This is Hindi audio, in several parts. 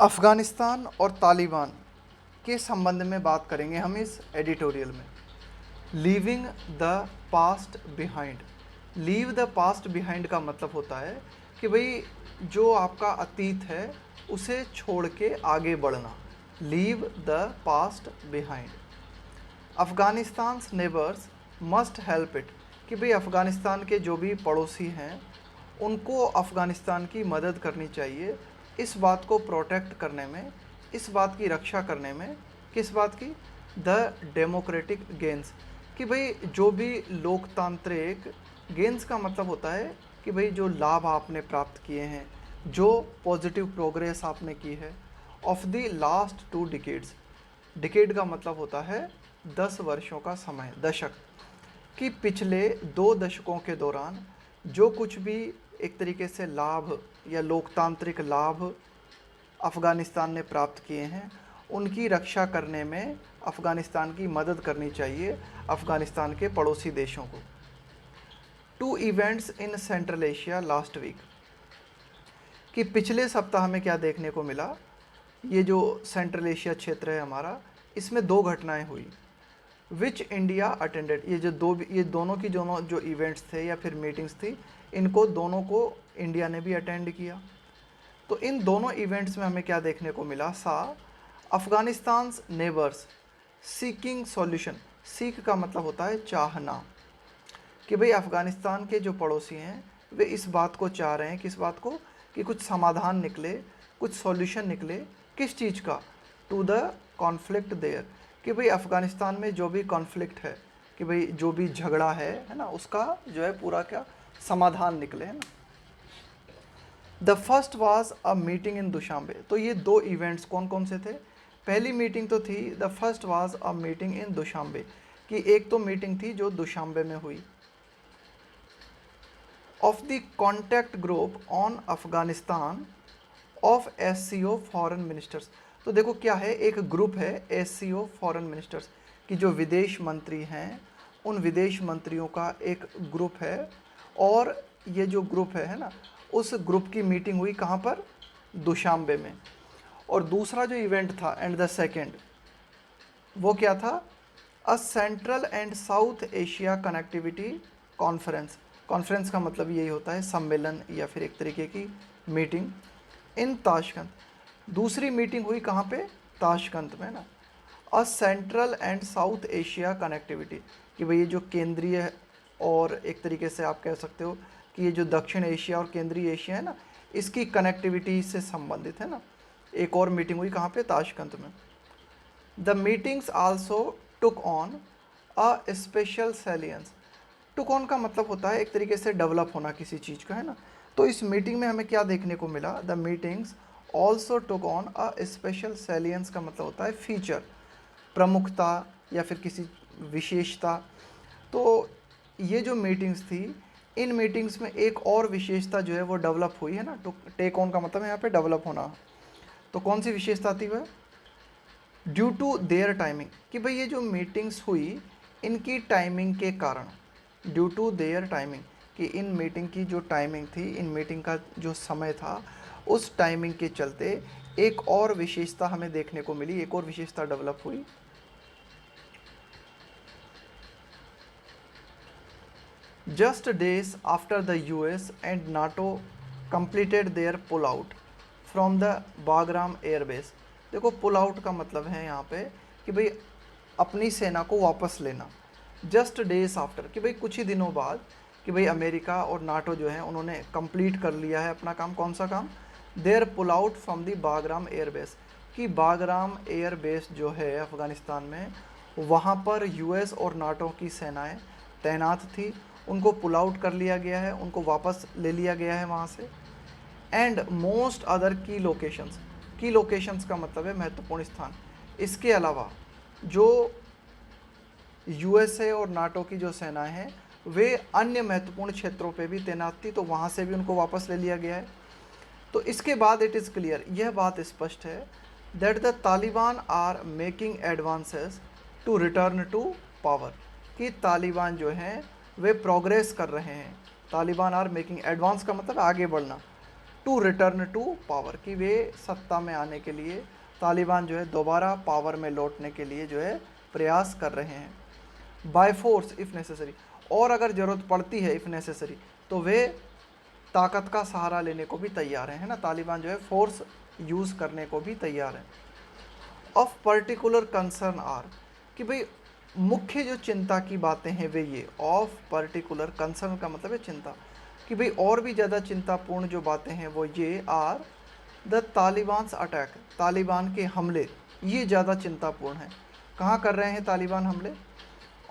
अफ़गानिस्तान और तालिबान के संबंध में बात करेंगे हम इस एडिटोरियल में। Leaving the past behind. Leave the past behind का मतलब होता है कि भाई जो आपका अतीत है उसे छोड़ के आगे बढ़ना। Leave the past behind. Afghanistan neighbours must help it, कि भाई अफ़गानिस्तान के जो भी पड़ोसी हैं उनको अफ़गानिस्तान की मदद करनी चाहिए इस बात को प्रोटेक्ट करने में, इस बात की रक्षा करने में। किस बात की? द डेमोक्रेटिक गेंस, कि भाई जो भी लोकतांत्रिक गेंस का मतलब होता है कि भाई जो लाभ आपने प्राप्त किए हैं, जो पॉजिटिव प्रोग्रेस आपने की है of the last 2 decades. Decade का मतलब होता है 10 वर्षों का समय, दशक, कि पिछले 2 दशकों के दौरान जो कुछ भी एक तरीके से लाभ या लोकतांत्रिक लाभ अफ़गानिस्तान ने प्राप्त किए हैं उनकी रक्षा करने में अफ़गानिस्तान की मदद करनी चाहिए अफ़गानिस्तान के पड़ोसी देशों को। 2 events in Central Asia last week, कि पिछले सप्ताह हमें क्या देखने को मिला। ये जो सेंट्रल एशिया क्षेत्र है हमारा, इसमें 2 घटनाएं हुई। विच इंडिया अटेंडेड, ये दोनों की जो इवेंट्स थे या फिर मीटिंग्स थी, इनको दोनों को इंडिया ने भी अटेंड किया। तो इन दोनों इवेंट्स में हमें क्या देखने को मिला? Afghanistan neighbours seeking solution. Seek का मतलब होता है चाहना, कि भाई अफ़गानिस्तान के जो पड़ोसी हैं वे इस बात को चाह रहे हैं, किस बात को? कि कुछ समाधान निकले, कुछ सॉल्यूशन निकले। किस चीज़ का? टू द कॉन्फ्लिक्ट देयर, कि भाई अफ़गानिस्तान में जो भी कॉन्फ्लिक्ट है, कि भाई जो भी झगड़ा है ना, उसका जो है पूरा क्या समाधान निकले, है ना। The first was a meeting in Dushanbe. तो ये 2 इवेंट्स कौन कौन से थे? पहली मीटिंग तो थी the first was a meeting in Dushanbe, कि एक तो मीटिंग थी जो दुशांबे में हुई, of the contact group on Afghanistan of SCO foreign ministers. तो देखो क्या है, एक ग्रुप है एससीओ फॉरेन मिनिस्टर्स, कि जो विदेश मंत्री हैं उन विदेश मंत्रियों का एक ग्रुप है। और ये जो ग्रुप है ना, उस ग्रुप की मीटिंग हुई कहाँ पर? दुशांबे में। और दूसरा जो इवेंट था एंड द सेकेंड, वो क्या था? A central and south Asia connectivity conference. Conference का मतलब यही होता है सम्मेलन या फिर एक तरीके की मीटिंग, इन ताशकंद। दूसरी मीटिंग हुई कहाँ पे? ताशकंद में ना। A central and south Asia connectivity, कि भाई ये जो केंद्रीय और एक तरीके से आप कह सकते हो कि ये जो दक्षिण एशिया और केंद्रीय एशिया है ना, इसकी कनेक्टिविटी से संबंधित है ना। एक और मीटिंग हुई कहाँ पे? ताशकंद में। The meetings also took on a special salience. Took on का मतलब होता है एक तरीके से डेवलप होना किसी चीज़ का, है ना। तो इस मीटिंग में हमें क्या देखने को मिला? The meetings also took on a special salience का मतलब होता है फीचर, प्रमुखता या फिर किसी विशेषता। तो ये जो मीटिंग्स थी, इन मीटिंग्स में एक और विशेषता जो है वो डेवलप हुई है ना। टू टेक ऑन का मतलब है यहाँ पे डेवलप होना। तो कौन सी विशेषता थी वह? ड्यू टू देयर टाइमिंग, कि भाई ये जो मीटिंग्स हुई इनकी टाइमिंग के कारण। ड्यू टू देयर टाइमिंग, कि इन मीटिंग की जो टाइमिंग थी, इन मीटिंग का जो समय था, उस टाइमिंग के चलते एक और विशेषता हमें देखने को मिली, एक और विशेषता डेवलप हुई। Just days after the US and NATO completed their pull out from the Bagram airbase. देखो पुल आउट का मतलब है यहाँ पे कि भाई अपनी सेना को वापस लेना। जस्ट डेज आफ्टर, कि भाई कुछ ही दिनों बाद, कि भाई अमेरिका और नाटो जो है उन्होंने कंप्लीट कर लिया है अपना काम। कौन सा काम? Their pull out from the Bagram airbase, कि बागराम एयरबेस जो है अफ़गानिस्तान में, वहाँ पर यूएस और नाटो की सेनाएं तैनात थी, उनको पुल आउट कर लिया गया है, उनको वापस ले लिया गया है वहाँ से। एंड मोस्ट अदर की लोकेशंस, की लोकेशंस का मतलब है महत्वपूर्ण स्थान। इसके अलावा जो यूएसए और नाटो की जो सेनाएं हैं वे अन्य महत्वपूर्ण क्षेत्रों पे भी तैनात थी, तो वहाँ से भी उनको वापस ले लिया गया है। तो इसके बाद इट इज़ क्लियर, यह बात स्पष्ट है, that the Taliban are making advances to return to power, कि तालिबान जो हैं वे प्रोग्रेस कर रहे हैं। तालिबान आर मेकिंग, एडवांस का मतलब आगे बढ़ना, टू रिटर्न टू पावर, कि वे सत्ता में आने के लिए, तालिबान जो है दोबारा पावर में लौटने के लिए जो है प्रयास कर रहे हैं। बाय फोर्स इफ़ नेसेसरी, और अगर ज़रूरत पड़ती है इफ़ नेसेसरी, तो वे ताकत का सहारा लेने को भी तैयार हैं, है ना, तालिबान जो है फोर्स यूज़ करने को भी तैयार है। ऑफ पर्टिकुलर कंसर्न आर, कि भाई मुख्य जो चिंता की बातें हैं वे ये, ऑफ पर्टिकुलर कंसर्न का मतलब है चिंता, कि भाई और भी ज़्यादा चिंतापूर्ण जो बातें हैं वो ये आर द तालिबान्स अटैक, तालिबान के हमले, ये ज़्यादा चिंतापूर्ण है। कहाँ कर रहे हैं तालिबान हमले?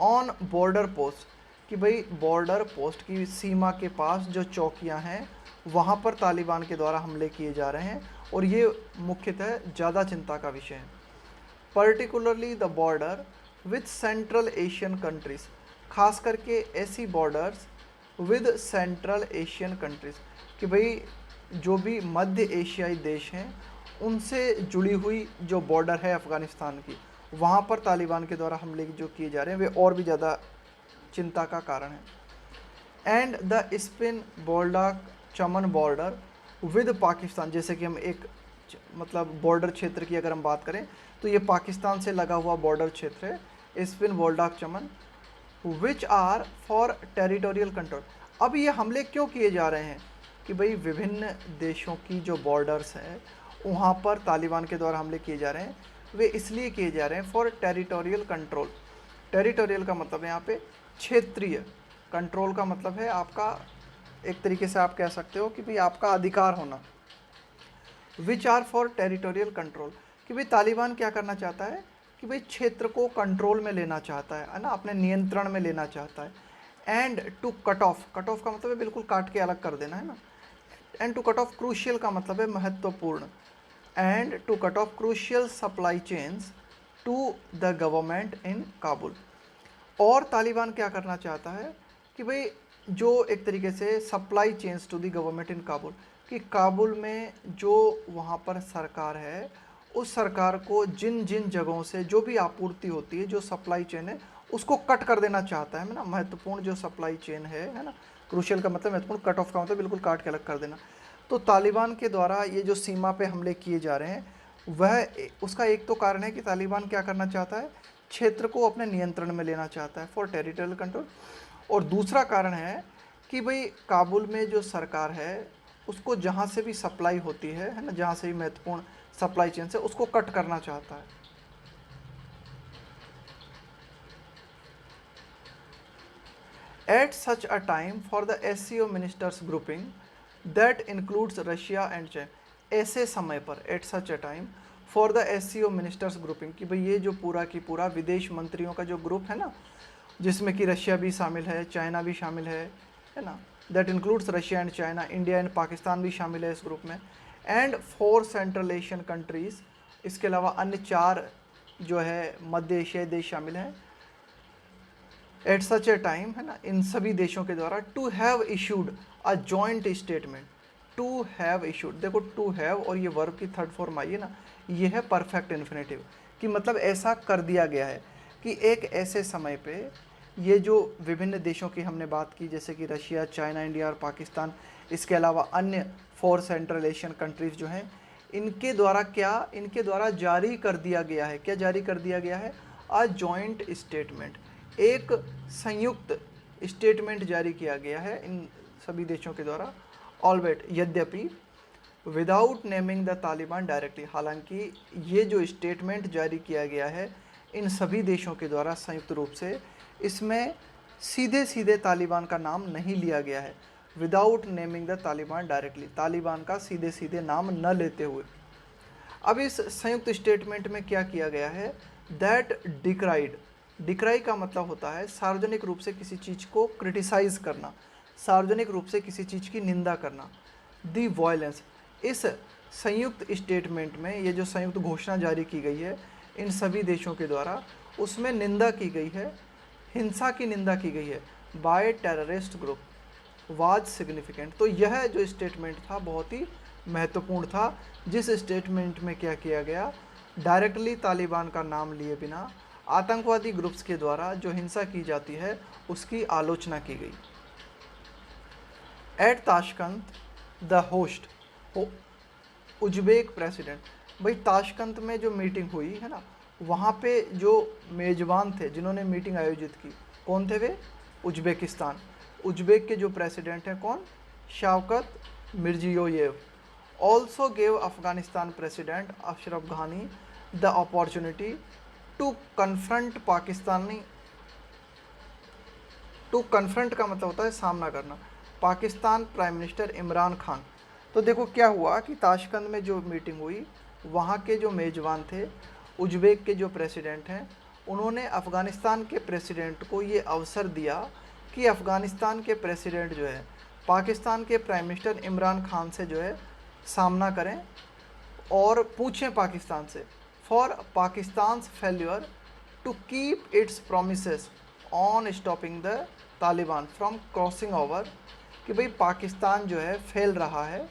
ऑन बॉर्डर पोस्ट, कि भाई बॉर्डर पोस्ट की सीमा के पास जो चौकियां हैं वहाँ पर तालिबान के द्वारा हमले किए जा रहे हैं, और ये मुख्यतः ज़्यादा चिंता का विषय है। Particularly the border with central Asian countries, खास करके ऐसी borders with central Asian countries, कि भाई जो भी मध्य एशियाई देश हैं उनसे जुड़ी हुई जो बॉर्डर है अफ़गानिस्तान की, वहाँ पर तालिबान के द्वारा हमले जो किए जा रहे हैं वे और भी ज़्यादा चिंता का कारण है। And the Spin Boldak Chaman border with Pakistan, जैसे कि हम एक मतलब बॉर्डर क्षेत्र की अगर हम बात करें तो ये पाकिस्तान से लगा हुआ बॉर्डर क्षेत्र है, Spin Boldak Chaman, which are for territorial control. अब ये हमले क्यों किए जा रहे हैं? कि भाई विभिन्न देशों की जो बॉर्डर्स हैं वहाँ पर तालिबान के द्वारा हमले किए जा रहे हैं, वे इसलिए किए जा रहे हैं फॉर टेरिटोरियल कंट्रोल। टेरिटोरियल का मतलब है यहाँ पे क्षेत्रीय, कंट्रोल का मतलब है आपका, एक तरीके से आप कह सकते हो कि भाई आपका अधिकार होना। Which are for territorial control, कि भाई तालिबान क्या करना चाहता है कि भाई क्षेत्र को कंट्रोल में लेना चाहता है ना, अपने नियंत्रण में लेना चाहता है। And to cut off, cut off का मतलब है बिल्कुल काट के अलग कर देना, है ना। And to cut off crucial का मतलब है महत्वपूर्ण, and to cut off crucial supply chains to the government in Kabul. और तालिबान क्या करना चाहता है कि भाई जो एक तरीके से supply chains to the government in Kabul, कि काबुल में जो वहाँ पर सरकार है उस सरकार को जिन जिन जगहों से जो भी आपूर्ति होती है, जो सप्लाई चेन है उसको कट कर देना चाहता है ना, महत्वपूर्ण जो सप्लाई चेन है ना। क्रूशियल का मतलब महत्वपूर्ण, कट ऑफ का मतलब बिल्कुल काट के अलग कर देना। तो तालिबान के द्वारा ये जो सीमा पे हमले किए जा रहे हैं वह उसका एक तो कारण है कि तालिबान क्या करना चाहता है, क्षेत्र को अपने नियंत्रण में लेना चाहता है फॉर टेरिटोरियल कंट्रोल। और दूसरा कारण है कि भाई काबुल में जो सरकार है उसको जहाँ से भी सप्लाई होती है ना, जहाँ से भी महत्वपूर्ण सप्लाई चेन से उसको कट करना चाहता है। At such a time for the SCO ministers grouping that includes Russia and China, ऐसे समय पर, at such a time for the SCO ministers grouping, कि भाई ये जो पूरा की पूरा विदेश मंत्रियों का जो ग्रुप है ना, जिसमें कि रशिया भी शामिल है, चाइना भी शामिल है ना, that includes Russia and China, India and Pakistan भी शामिल है इस ग्रुप में, एंड 4 सेंट्रल एशियन कंट्रीज़, इसके अलावा अन्य 4 जो है मध्य एशियाई देश शामिल हैं। एट सच ए टाइम, है ना, इन सभी देशों के द्वारा to have issued a joint statement, to have issued, देखो टू हैव और ये वर्ब की थर्ड फॉर्म आई है ना, ये है परफेक्ट इन्फिनेटिव, कि मतलब ऐसा कर दिया गया है कि एक ऐसे समय पे ये जो विभिन्न देशों की हमने बात की, जैसे कि रशिया, चाइना, इंडिया और पाकिस्तान, इसके अलावा अन्य 4 सेंट्रल एशियन कंट्रीज़ जो हैं, इनके द्वारा क्या, इनके द्वारा जारी कर दिया गया है, क्या जारी कर दिया गया है, अ जॉइंट स्टेटमेंट, एक संयुक्त स्टेटमेंट जारी किया गया है इन सभी देशों के द्वारा। ऑलवेट, यद्यपि, without naming the Taliban directly, हालांकि ये जो स्टेटमेंट जारी किया गया है इन सभी देशों के द्वारा संयुक्त रूप से, इसमें सीधे सीधे तालिबान का नाम नहीं लिया गया है। Without naming the Taliban directly, Taliban का सीधे सीधे नाम न लेते हुए। अब इस संयुक्त स्टेटमेंट में क्या किया गया है, दैट डिक्राइड, डिक्राई का मतलब होता है सार्वजनिक रूप से किसी चीज़ को क्रिटिसाइज़ करना, सार्वजनिक रूप से किसी चीज़ की निंदा करना। दी वायलेंस, इस संयुक्त स्टेटमेंट में ये जो संयुक्त घोषणा जारी की गई है इन सभी देशों के द्वारा, उसमें निंदा की गई है, हिंसा की निंदा की गई है, bye terrorist group, was significant. तो यह जो स्टेटमेंट था बहुत ही महत्वपूर्ण था, जिस स्टेटमेंट में क्या किया गया, डायरेक्टली तालिबान का नाम लिए बिना आतंकवादी ग्रुप्स के द्वारा जो हिंसा की जाती है उसकी आलोचना की गई। एट ताशकंद द होस्ट, हो उज्बेक प्रेसिडेंट। भाई ताशकंद में जो मीटिंग हुई है ना, वहाँ पे जो मेज़बान थे जिन्होंने मीटिंग आयोजित की, कौन थे वे? उज्बेकिस्तान। उज्बेक के जो प्रेसिडेंट हैं कौन? Shavkat Mirziyoyev. Also gave Afghanistan president Ashraf Ghani the opportunity to confront Pakistani. To confront का मतलब होता है सामना करना, पाकिस्तान प्राइम मिनिस्टर इमरान खान। तो देखो क्या हुआ कि ताशकंद में जो मीटिंग हुई, वहाँ के जो मेज़बान थे, उज्बेक के जो प्रेसिडेंट हैं, उन्होंने अफ़गानिस्तान के प्रेसिडेंट को ये अवसर दिया कि अफ़गानिस्तान के प्रेसिडेंट जो है पाकिस्तान के प्राइम मिनिस्टर इमरान खान से जो है सामना करें और पूछें पाकिस्तान से for Pakistan failure to keep its promises on stopping the Taliban from crossing over, कि भाई पाकिस्तान जो है फेल रहा है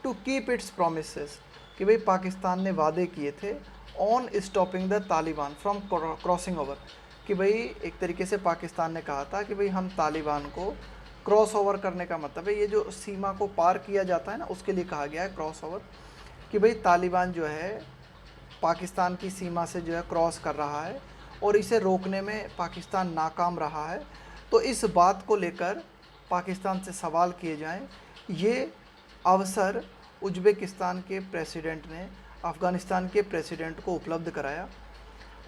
टू कीप इट्स प्रोमिसेस, कि भाई पाकिस्तान ने वादे किए थे on stopping the Taliban from crossing over, कि भाई एक तरीके से पाकिस्तान ने कहा था कि भाई हम तालिबान को क्रॉस ओवर करने का मतलब है ये जो सीमा को पार किया जाता है ना, उसके लिए कहा गया है क्रॉस ओवर, कि भाई तालिबान जो है पाकिस्तान की सीमा से जो है क्रॉस कर रहा है और इसे रोकने में पाकिस्तान नाकाम रहा है। तो इस बात को लेकर पाकिस्तान से सवाल किए जाएं, ये अवसर उज्बेकिस्तान के प्रेसिडेंट ने अफ़गानिस्तान के प्रेसिडेंट को उपलब्ध कराया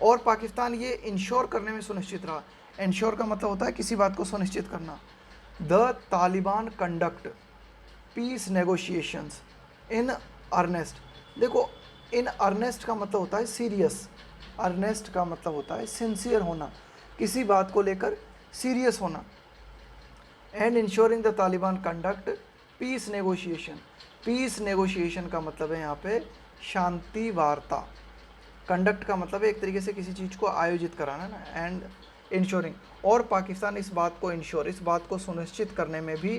और पाकिस्तान ये इंश्योर करने में सुनिश्चित रहा। इंश्योर का मतलब होता है किसी बात को सुनिश्चित करना। The Taliban conduct peace negotiations in earnest. देखो इन अर्नेस्ट का मतलब होता है सीरियस, अर्नेस्ट का मतलब होता है सिंसियर होना, किसी बात को लेकर सीरियस होना। And ensuring the Taliban conduct peace negotiation. Peace negotiation का मतलब है यहाँ पे शांति वार्ता। कंडक्ट का मतलब है एक तरीके से किसी चीज़ को आयोजित कराना ना, एंड इंश्योरिंग, और पाकिस्तान इस बात को इस बात को सुनिश्चित करने में भी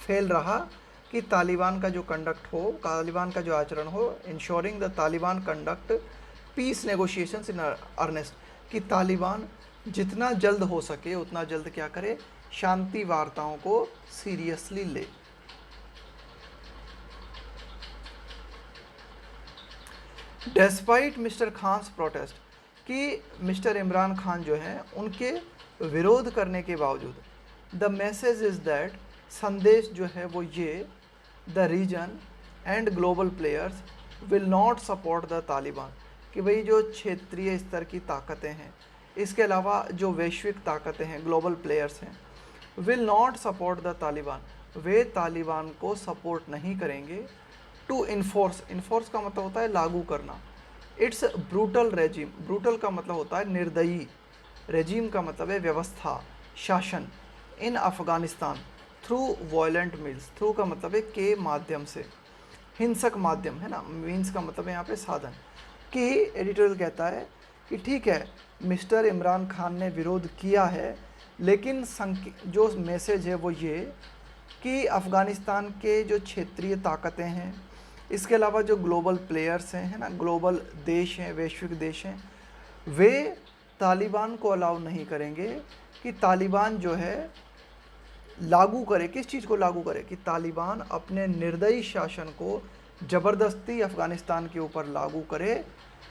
फेल रहा कि तालिबान का जो कंडक्ट हो, तालिबान का जो आचरण हो, ensuring the Taliban conduct peace negotiations in earnest, कि तालिबान जितना जल्द हो सके उतना जल्द क्या करे, शांति वार्ताओं को सीरियसली ले। डेस्पाइट मिस्टर खान्स प्रोटेस्ट, कि मिस्टर इमरान खान जो हैं उनके विरोध करने के बावजूद, द मैसेज इज़ दैट, संदेश जो है वो ये, the region and global players will not support the Taliban, कि भाई जो क्षेत्रीय स्तर की ताकतें हैं, इसके अलावा जो वैश्विक ताकतें हैं, ग्लोबल प्लेयर्स हैं, will not support the Taliban, वे तालिबान को सपोर्ट नहीं करेंगे। टू इन्फोर्स, इन्फोर्स का मतलब होता है लागू करना, इट्स ब्रूटल रेजिम, ब्रूटल का मतलब होता है निर्दयी, रेजिम का मतलब है व्यवस्था, शासन, in Afghanistan through violent means, through का मतलब है के माध्यम से, हिंसक माध्यम है ना, मीन्स का मतलब है यहाँ पे साधन, कि एडिटोरियल कहता है कि ठीक है मिस्टर इमरान खान ने विरोध किया है, लेकिन जो मैसेज है वो ये कि अफ़गानिस्तान के जो क्षेत्रीय ताकतें हैं, इसके अलावा जो ग्लोबल प्लेयर्स हैं, है ना, ग्लोबल देश हैं, वैश्विक देश हैं, वे तालिबान को अलाउ नहीं करेंगे कि तालिबान जो है लागू करे, किस चीज़ को लागू करे, कि तालिबान अपने निर्दयी शासन को ज़बरदस्ती अफ़गानिस्तान के ऊपर लागू करे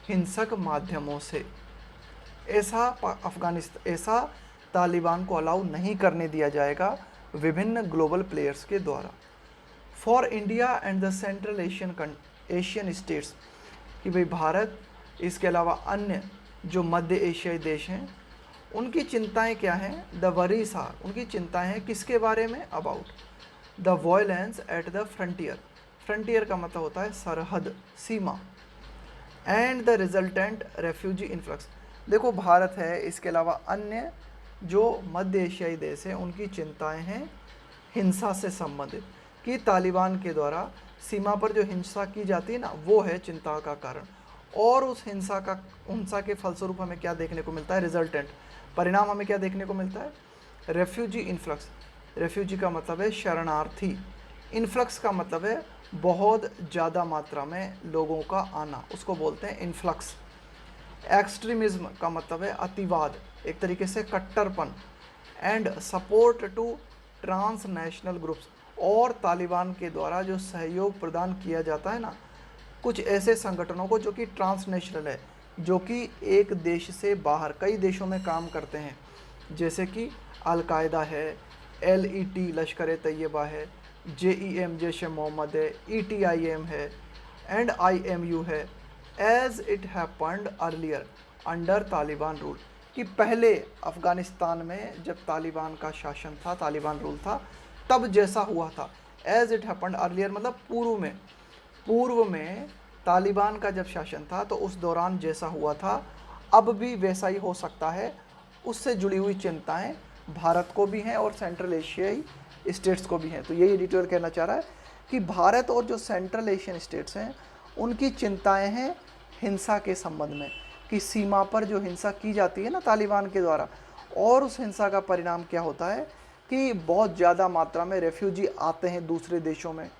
हिंसक माध्यमों से। ऐसा तालिबान को अलाउ नहीं करने दिया जाएगा विभिन्न ग्लोबल प्लेयर्स के द्वारा। For India and the central Asian states, कि भाई भारत, इसके अलावा अन्य जो मध्य एशियाई देश हैं, उनकी चिंताएं क्या हैं, द वरीज आर, उनकी चिंताएं हैं किसके बारे में, about the violence at the frontier, frontier का मतलब होता है सरहद, सीमा, and the resultant refugee influx. देखो भारत है, इसके अलावा अन्य जो मध्य एशियाई देश हैं, उनकी चिंताएं हैं हिंसा से संबंधित, कि तालिबान के द्वारा सीमा पर जो हिंसा की जाती है ना, वो है चिंता का कारण, और उस हिंसा के फलस्वरूप हमें क्या देखने को मिलता है, रिजल्टेंट, परिणाम हमें क्या देखने को मिलता है, रेफ्यूजी इन्फ्लक्स। रेफ्यूजी का मतलब है शरणार्थी, इन्फ्लक्स का मतलब है बहुत ज़्यादा मात्रा में लोगों का आना, उसको बोलते हैं इन्फ्लक्स। एक्सट्रीमिज्म का मतलब है अतिवाद, एक तरीके से कट्टरपन, and support to transnational groups, और तालिबान के द्वारा जो सहयोग प्रदान किया जाता है ना कुछ ऐसे संगठनों को जो कि ट्रांसनेशनल है, जो कि एक देश से बाहर कई देशों में काम करते हैं, जैसे कि अलकायदा है, LET लश्कर ए तैयबा है, JEM जैश ए मोहम्मद है, ETIM है, एंड IMU है, as it happened earlier under Taliban rule, कि पहले अफ़गानिस्तान में जब तालिबान का शासन था, तालिबान रूल था, तब जैसा हुआ था। एज इट हैपन्ड अर्लियर मतलब पूर्व में तालिबान का जब शासन था तो उस दौरान जैसा हुआ था अब भी वैसा ही हो सकता है। उससे जुड़ी हुई चिंताएं भारत को भी हैं और सेंट्रल एशियाई स्टेट्स को भी हैं। तो यही एडिटोरियल कहना चाह रहा है कि भारत और जो सेंट्रल एशियन स्टेट्स हैं उनकी चिंताएं हैं हिंसा के संबंध में, कि सीमा पर जो हिंसा की जाती है ना तालिबान के द्वारा, और उस हिंसा का परिणाम क्या होता है कि बहुत ज़्यादा मात्रा में रेफ्यूजी आते हैं दूसरे देशों में,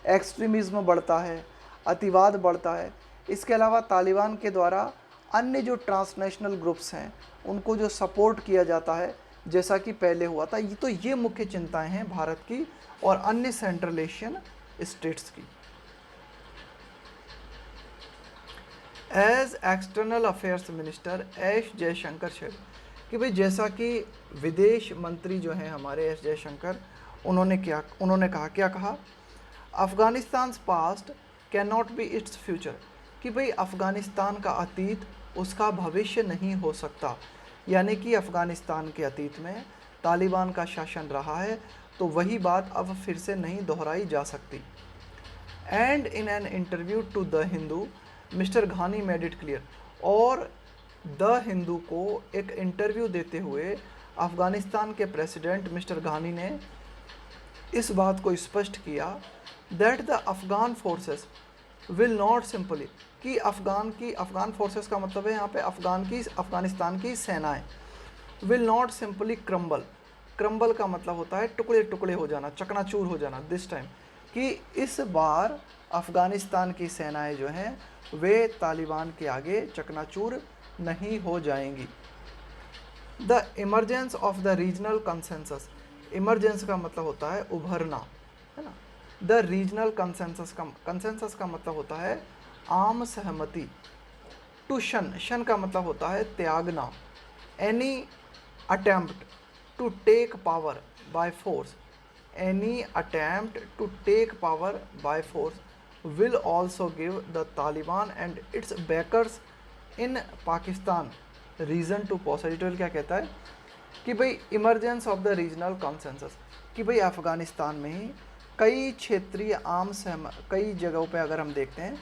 एक्सट्रीमिज़्म बढ़ता है, अतिवाद बढ़ता है। इसके अलावा तालिबान के द्वारा अन्य जो ट्रांसनेशनल ग्रुप्स हैं उनको जो सपोर्ट किया जाता है जैसा कि पहले हुआ था। तो ये मुख्य चिंताएं हैं भारत की और अन्य सेंट्रल एशियन स्टेट्स की। As external affairs minister S Jaishankar said, कि भाई जैसा कि विदेश मंत्री जो हैं हमारे एस जयशंकर, उन्होंने कहा, Afghanistan past can not be its future, कि भाई अफ़गानिस्तान का अतीत उसका भविष्य नहीं हो सकता। यानी कि अफ़गानिस्तान के अतीत में तालिबान का शासन रहा है तो वही बात अब फिर से नहीं दोहराई जा सकती। And in an interview to the Hindu Mr Ghani made it clear, और द हिंदू को एक इंटरव्यू देते हुए अफ़गानिस्तान के प्रेसिडेंट मिस्टर घानी ने इस बात को स्पष्ट किया that the Afghan forces will not simply, कि अफ़गान फोर्सेस का मतलब है यहाँ पे अफ़गानिस्तान की सेनाएं, विल नॉट सिंपली क्रम्बल का मतलब होता है टुकड़े टुकड़े हो जाना, चकनाचूर हो जाना दिस टाइम, कि इस बार अफ़गानिस्तान की सेनाएं जो हैं वे तालिबान के आगे चकनाचूर नहीं हो जाएंगी। The emergence of the regional consensus, emergence का मतलब होता है उभरना, है ना। द रीजनल कंसेंसस का मतलब होता है आम सहमति। टू शन का मतलब होता है त्यागना। Any attempt to take power by force, any attempt to take power by force will also give the Taliban and its backers in Pakistan reason to pause। Editorial क्या कहता है कि भाई emergence of the regional consensus, कि भाई अफ़गानिस्तान में ही कई जगहों पे अगर हम देखते हैं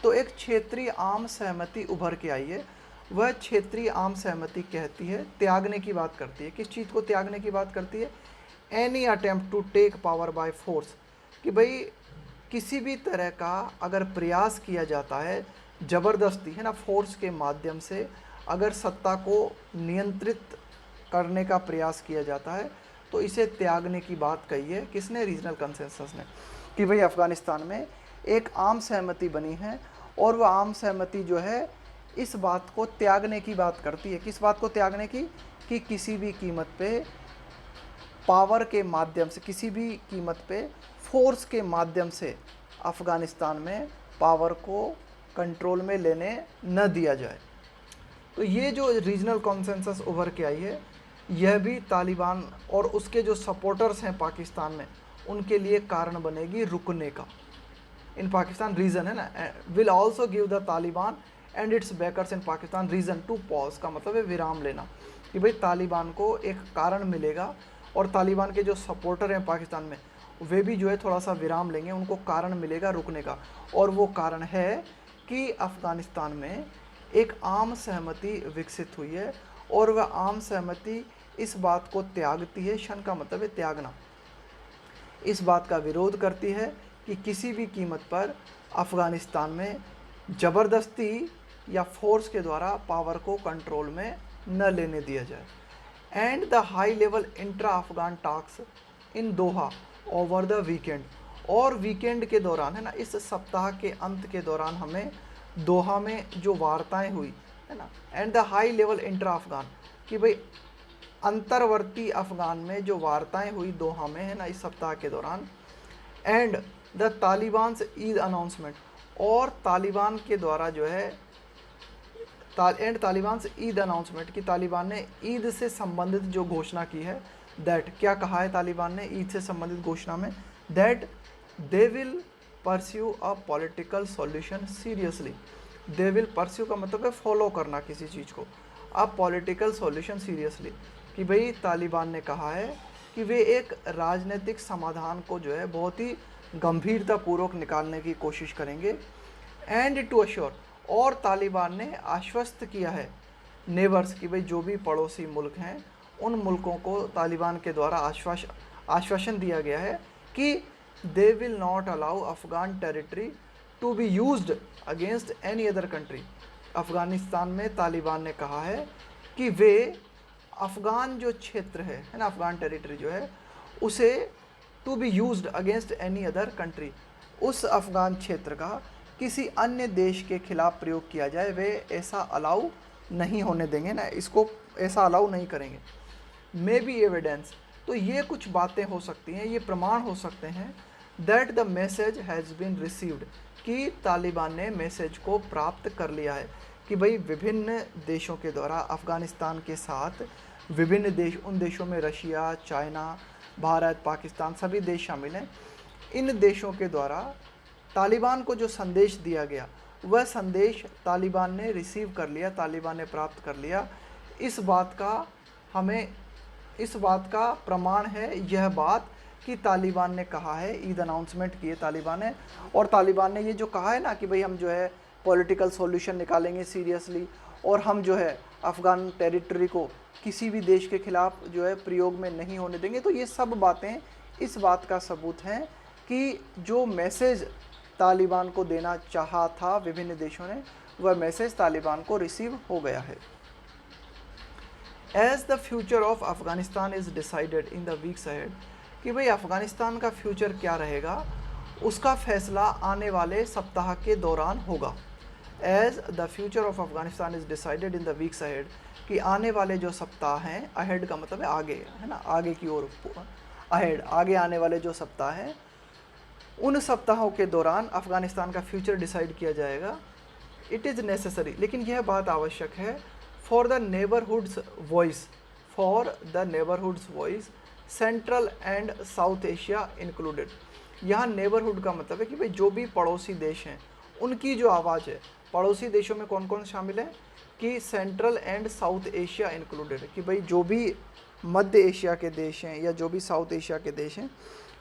तो एक क्षेत्रीय आम सहमति उभर के आई है। वह क्षेत्रीय आम सहमति कहती है, त्यागने की बात करती है। किस चीज़ को त्यागने की बात करती है? Any attempt to take power by force, कि भाई किसी भी तरह का अगर प्रयास किया जाता है ज़बरदस्ती, है ना, फोर्स के माध्यम से अगर सत्ता को नियंत्रित करने का प्रयास किया जाता है तो इसे त्यागने की बात कही है किसने? रीजनल कंसेंसस ने, कि भाई अफ़गानिस्तान में एक आम सहमति बनी है और वह आम सहमति जो है इस बात को त्यागने की बात करती है। किस बात को त्यागने की? कि किसी भी कीमत पे पावर के माध्यम से, किसी भी कीमत पे फोर्स के माध्यम से अफ़गानिस्तान में पावर को कंट्रोल में लेने न दिया जाए। तो ये जो रीजनल कॉन्सेंसस उभर के आई है यह भी तालिबान और उसके जो सपोर्टर्स हैं पाकिस्तान में उनके लिए कारण बनेगी रुकने का। इन पाकिस्तान रीज़न है ना, will also give the Taliban and its backers in Pakistan reason to pause, का मतलब है विराम लेना, कि भाई तालिबान को एक कारण मिलेगा और तालिबान के जो सपोर्टर हैं पाकिस्तान में वे भी जो है थोड़ा सा विराम लेंगे, उनको कारण मिलेगा रुकने का। और वो कारण है कि अफ़गानिस्तान में एक आम सहमति विकसित हुई है और वह आम सहमति इस बात को त्यागती है, शन का मतलब है त्यागना, इस बात का विरोध करती है कि किसी भी कीमत पर अफ़गानिस्तान में ज़बरदस्ती या फोर्स के द्वारा पावर को कंट्रोल में न लेने दिया जाए। And the high level intra Afghan talks in Doha over the weekend, और वीकेंड के दौरान, है ना, इस सप्ताह के अंत के दौरान हमें दोहा में जो वार्ताएं हुई, है ना, and the high level intra Afghan, कि भाई अंतर्वर्ती अफ़गान में जो वार्ताएं हुई दोहा में, है ना, इस सप्ताह के दौरान, एंड द तालिबान्स ईद अनाउंसमेंट, और तालिबान के द्वारा जो है एंड तालिबान से ईद अनाउंसमेंट कि तालिबान ने ईद से संबंधित जो घोषणा की है, दैट क्या कहा है तालिबान ने ईद से संबंधित घोषणा में, that they will pursue a political solution seriously. They will pursue का मतलब है फॉलो करना किसी चीज़ को, अ पॉलिटिकल सॉल्यूशन सीरियसली, कि भाई तालिबान ने कहा है कि वे एक राजनीतिक समाधान को जो है बहुत ही गंभीरतापूर्वक निकालने की कोशिश करेंगे। एंड टू अश्योर, और तालिबान ने आश्वस्त किया है नेबर्स कि भाई जो भी पड़ोसी मुल्क हैं उन मुल्कों को तालिबान के द्वारा आश्वासन दिया गया है कि they will not allow Afghan territory to be used against any other country. Afghanistan में तालिबान ने कहा है कि वे अफ़गान जो क्षेत्र है ना, अफ़गान टेरिटरी जो है उसे to be used against any other country, उस अफ़गान क्षेत्र का किसी अन्य देश के खिलाफ प्रयोग किया जाए, वे ऐसा अलाउ नहीं होने देंगे ना, इसको ऐसा अलाउ नहीं करेंगे। मे बी एविडेंस, तो ये कुछ बातें हो सकती हैं, ये प्रमाण हो सकते हैं, that the message has been received, कि तालिबान ने मैसेज को प्राप्त कर लिया है कि भाई विभिन्न देशों के द्वारा अफ़गानिस्तान के साथ विभिन्न देश, उन देशों में रशिया, चाइना, भारत, पाकिस्तान सभी देश शामिल हैं, इन देशों के द्वारा तालिबान को जो संदेश दिया गया वह संदेश तालिबान ने रिसीव कर लिया, तालिबान ने प्राप्त कर लिया। इस बात का प्रमाण है यह बात कि तालिबान ने कहा है, ईद अनाउंसमेंट की है तालिबान ने, और तालिबान ने ये जो कहा है ना कि भाई हम जो है पॉलिटिकल सॉल्यूशन निकालेंगे सीरियसली, और हम जो है अफ़गान टेरिटरी को किसी भी देश के खिलाफ जो है प्रयोग में नहीं होने देंगे। तो ये सब बातें इस बात का सबूत हैं कि जो मैसेज तालिबान को देना चाहा था विभिन्न देशों ने, वह मैसेज तालिबान को रिसीव हो गया है। As the future of Afghanistan is decided in the weeks ahead, कि भाई अफ़गानिस्तान का फ्यूचर क्या रहेगा उसका फैसला आने वाले सप्ताह के दौरान होगा। As the future of Afghanistan is decided in the weeks ahead, कि आने वाले जो सप्ताह हैं, अहेड का मतलब है आगे, है ना, आगे की ओर, अहेड आगे आने वाले जो सप्ताह हैं, उन सप्ताहों के दौरान अफ़गानिस्तान का फ्यूचर डिसाइड किया जाएगा। इट इज़ नेसेसरी, लेकिन यह बात आवश्यक है, for the neighbourhoods voice central and south Asia included. यहाँ नेबरहुड का मतलब है कि भाई जो भी पड़ोसी देश हैं उनकी जो आवाज़ है, पड़ोसी देशों में कौन कौन शामिल है, कि central and south Asia included, कि भाई जो भी मध्य एशिया के देश हैं या जो भी साउथ एशिया के देश हैं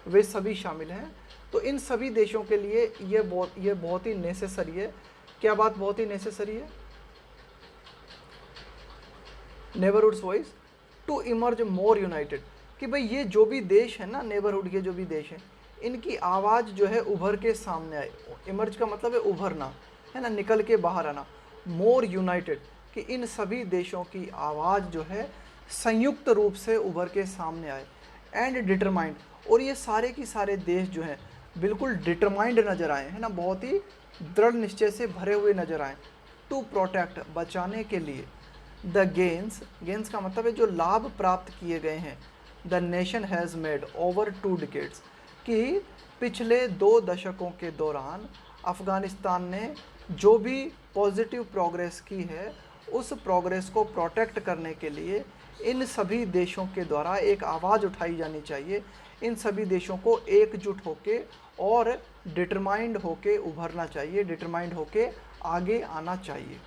वे सभी शामिल हैं। तो इन सभी देशों के लिए ये बहुत ही नेसेसरी है। क्या बात बहुत ही नेसेसरी है? Neighbourhoods voice to emerge more united, कि भाई ये जो भी देश है ना, नेबरहुड के जो भी देश हैं, इनकी आवाज़ जो है उभर के सामने आए। इमर्ज का मतलब है उभरना, है ना, निकल के बाहर आना। मोर यूनाइटेड, कि इन सभी देशों की आवाज़ जो है संयुक्त रूप से उभर के सामने आए। एंड डिटरमाइंड, और ये सारे की सारे देश जो हैं बिल्कुल डिटरमाइंड नज़र आए, है ना, बहुत ही दृढ़ निश्चय से भरे हुए नज़र आए। टू प्रोटेक्ट, बचाने के लिए, द गेन्स का मतलब है जो लाभ प्राप्त किए गए हैं, the nation has made over 2 decades, कि पिछले 2 दशकों के दौरान अफ़गानिस्तान ने जो भी पॉजिटिव प्रोग्रेस की है उस प्रोग्रेस को प्रोटेक्ट करने के लिए इन सभी देशों के द्वारा एक आवाज़ उठाई जानी चाहिए। इन सभी देशों को एकजुट होके और डिटरमाइंड होके उभरना चाहिए, डिटरमाइंड होके आगे आना चाहिए।